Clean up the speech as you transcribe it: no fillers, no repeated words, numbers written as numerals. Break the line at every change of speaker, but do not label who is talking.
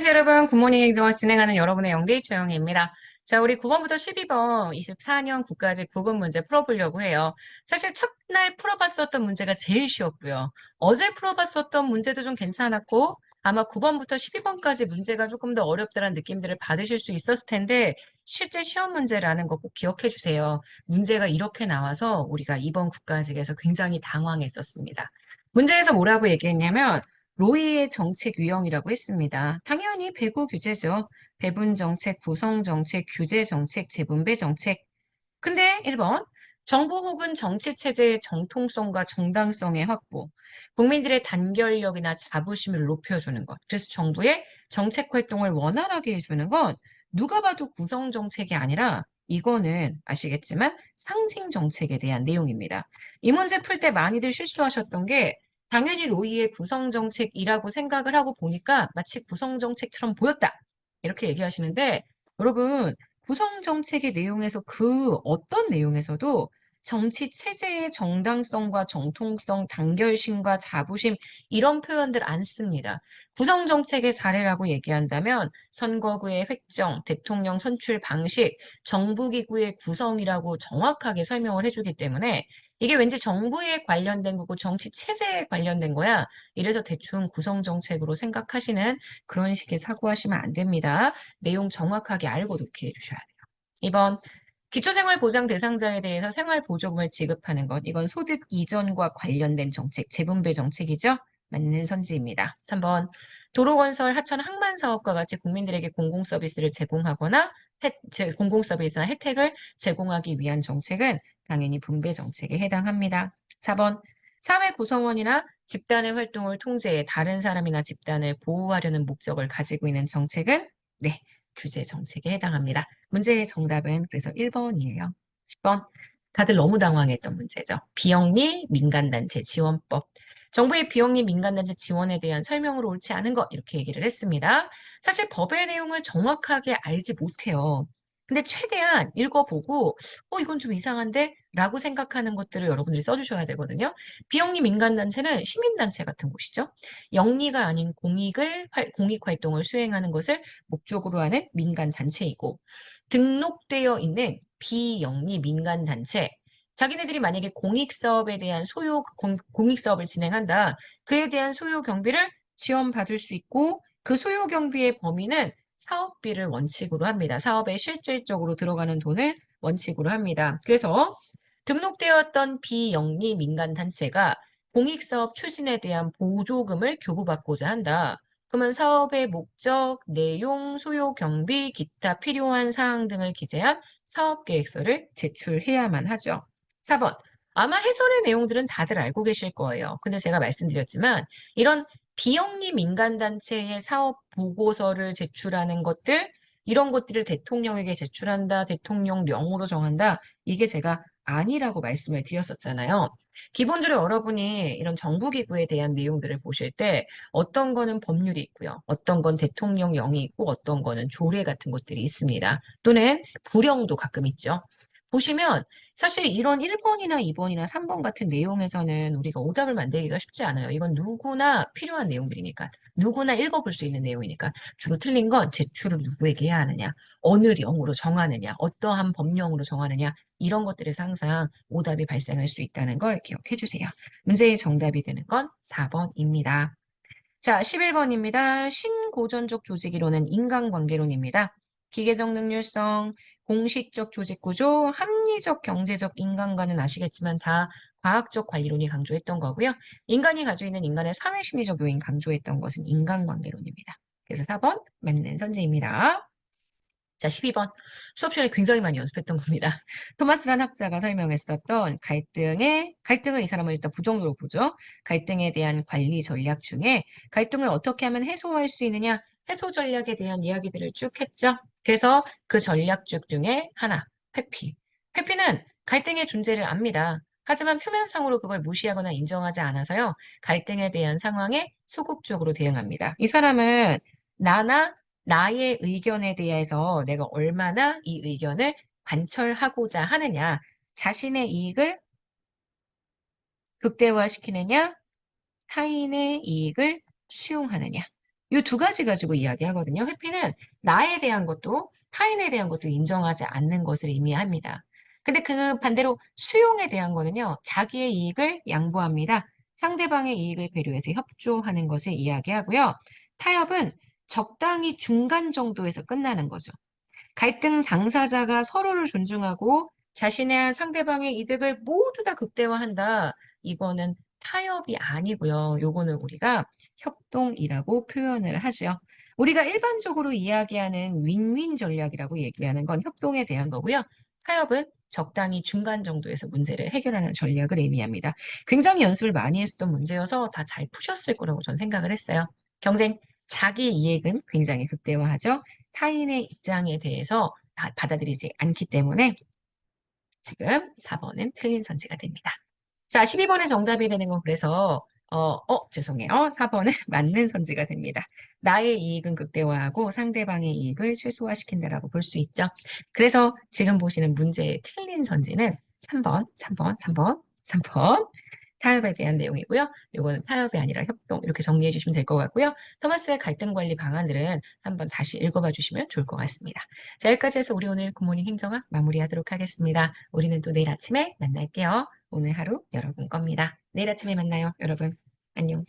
안녕하세요, 여러분. 굿모닝 행정학 진행하는 여러분의 영데이 조영입니다. 자, 우리 9번부터 12번 24년 국가직 국어 문제 풀어보려고 해요. 사실 첫날 풀어봤었던 문제가 제일 쉬웠고요. 어제 풀어봤었던 문제도 좀 괜찮았고, 아마 9번부터 12번까지 문제가 조금 더 어렵다는 느낌들을 받으실 수 있었을 텐데, 실제 시험 문제라는 거 꼭 기억해 주세요. 문제가 이렇게 나와서 우리가 이번 국가직에서 굉장히 당황했었습니다. 문제에서 뭐라고 얘기했냐면, 로이의 정책 유형이라고 했습니다. 당연히 배구 규제죠. 배분 정책, 구성 정책, 규제 정책, 재분배 정책. 근데 1번, 정부 혹은 정치 체제의 정통성과 정당성의 확보, 국민들의 단결력이나 자부심을 높여주는 것. 그래서 정부의 정책 활동을 원활하게 해주는 건 누가 봐도 구성 정책이 아니라 이거는 아시겠지만 상징 정책에 대한 내용입니다. 이 문제 풀 때 많이들 실수하셨던 게 당연히 로이의 구성 정책이라고 생각을 하고 보니까 마치 구성 정책처럼 보였다. 이렇게 얘기하시는데 여러분 구성 정책의 내용에서 그 어떤 내용에서도 정치 체제의 정당성과 정통성, 단결심과 자부심 이런 표현들 안 씁니다. 구성 정책의 사례라고 얘기한다면 선거구의 획정, 대통령 선출 방식, 정부기구의 구성이라고 정확하게 설명을 해주기 때문에 이게 왠지 정부에 관련된 거고 정치 체제에 관련된 거야. 이래서 대충 구성 정책으로 생각하시는 그런 식의 사고하시면 안 됩니다. 내용 정확하게 알고 놓게 해주셔야 돼요. 2번, 기초생활보장 대상자에 대해서 생활보조금을 지급하는 것. 이건 소득 이전과 관련된 정책, 재분배 정책이죠. 맞는 선지입니다. 3번, 도로건설, 하천, 항만 사업과 같이 국민들에게 공공서비스를 제공하거나 공공서비스나 혜택을 제공하기 위한 정책은 당연히 분배 정책에 해당합니다. 4번, 사회 구성원이나 집단의 활동을 통제해 다른 사람이나 집단을 보호하려는 목적을 가지고 있는 정책은 네, 규제 정책에 해당합니다. 문제의 정답은 그래서 1번이에요. 10번. 다들 너무 당황했던 문제죠. 비영리 민간단체 지원법. 정부의 비영리 민간단체 지원에 대한 설명으로 옳지 않은 것 이렇게 얘기를 했습니다. 사실 법의 내용을 정확하게 알지 못해요. 근데 최대한 읽어보고 이건 좀 이상한데? 라고 생각하는 것들을 여러분들이 써주셔야 되거든요. 비영리 민간단체는 시민단체 같은 곳이죠. 영리가 아닌 공익 활동을 수행하는 것을 목적으로 하는 민간단체이고 등록되어 있는 비영리 민간단체 자기네들이 만약에 공익사업에 대한 공익사업을 진행한다. 그에 대한 소요 경비를 지원받을 수 있고 그 소요 경비의 범위는 사업비를 원칙으로 합니다. 사업에 실질적으로 들어가는 돈을 원칙으로 합니다. 그래서 등록되었던 비영리 민간단체가 공익사업 추진에 대한 보조금을 교부받고자 한다. 그러면 사업의 목적, 내용, 소요 경비, 기타 필요한 사항 등을 기재한 사업계획서를 제출해야만 하죠. 4번. 아마 해설의 내용들은 다들 알고 계실 거예요. 근데 제가 말씀드렸지만 이런 비영리 민간단체의 사업 보고서를 제출하는 것들, 이런 것들을 대통령에게 제출한다, 대통령령으로 정한다. 이게 제가 아니라고 말씀을 드렸었잖아요. 기본적으로 여러분이 이런 정부기구에 대한 내용들을 보실 때 어떤 거는 법률이 있고요. 어떤 건 대통령령이 있고 어떤 거는 조례 같은 것들이 있습니다. 또는 부령도 가끔 있죠. 보시면 사실 이런 1번이나 2번이나 3번 같은 내용에서는 우리가 오답을 만들기가 쉽지 않아요. 이건 누구나 필요한 내용들이니까. 누구나 읽어볼 수 있는 내용이니까. 주로 틀린 건 제출을 누구에게 해야 하느냐, 어느 령으로 정하느냐, 어떠한 법령으로 정하느냐, 이런 것들에서 항상 오답이 발생할 수 있다는 걸 기억해 주세요. 문제의 정답이 되는 건 4번입니다. 자, 11번입니다. 신고전적 조직이론은 인간관계론입니다. 기계적 능률성, 공식적 조직구조, 합리적 경제적 인간관은 아시겠지만 다 과학적 관리론이 강조했던 거고요. 인간이 가지고 있는 인간의 사회심리적 요인 강조했던 것은 인간관계론입니다. 그래서 4번 맞는 선지입니다. 자, 12번. 수업 시간에 굉장히 많이 연습했던 겁니다. 토마스란 학자가 설명했었던 갈등을 이 사람은 일단 부정으로 보죠. 갈등에 대한 관리 전략 중에 갈등을 어떻게 하면 해소할 수 있느냐, 해소 전략에 대한 이야기들을 쭉 했죠. 그래서 그 전략적 중에 하나, 회피. 회피는 갈등의 존재를 압니다. 하지만 표면상으로 그걸 무시하거나 인정하지 않아서요. 갈등에 대한 상황에 소극적으로 대응합니다. 이 사람은 나나 나의 의견에 대해서 내가 얼마나 이 의견을 관철하고자 하느냐, 자신의 이익을 극대화시키느냐, 타인의 이익을 수용하느냐. 이 두 가지 가지고 이야기하거든요. 회피는 나에 대한 것도 타인에 대한 것도 인정하지 않는 것을 의미합니다. 근데 그 반대로 수용에 대한 거는요. 자기의 이익을 양보합니다. 상대방의 이익을 배려해서 협조하는 것을 이야기하고요. 타협은 적당히 중간 정도에서 끝나는 거죠. 갈등 당사자가 서로를 존중하고 자신의 상대방의 이득을 모두 다 극대화한다. 이거는 타협이 아니고요. 요거는 우리가 협동이라고 표현을 하죠. 우리가 일반적으로 이야기하는 윈윈 전략이라고 얘기하는 건 협동에 대한 거고요. 타협은 적당히 중간 정도에서 문제를 해결하는 전략을 의미합니다. 굉장히 연습을 많이 했었던 문제여서 다 잘 푸셨을 거라고 저는 생각을 했어요. 경쟁, 자기 이익은 굉장히 극대화하죠. 타인의 입장에 대해서 받아들이지 않기 때문에 지금 4번은 틀린 선지가 됩니다. 자, 12번의 정답이 되는 건 그래서 죄송해요. 4번은 맞는 선지가 됩니다. 나의 이익은 극대화하고 상대방의 이익을 최소화시킨다라고 볼 수 있죠. 그래서 지금 보시는 문제의 틀린 선지는 3번, 3번, 3번, 3번. 타협에 대한 내용이고요. 이거는 타협이 아니라 협동 이렇게 정리해 주시면 될 것 같고요. 토마스의 갈등 관리 방안들은 한번 다시 읽어봐 주시면 좋을 것 같습니다. 자, 여기까지 해서 우리 오늘 굿모닝 행정학 마무리하도록 하겠습니다. 우리는 또 내일 아침에 만날게요. 오늘 하루 여러분 겁니다. 내일 아침에 만나요, 여러분. 안녕.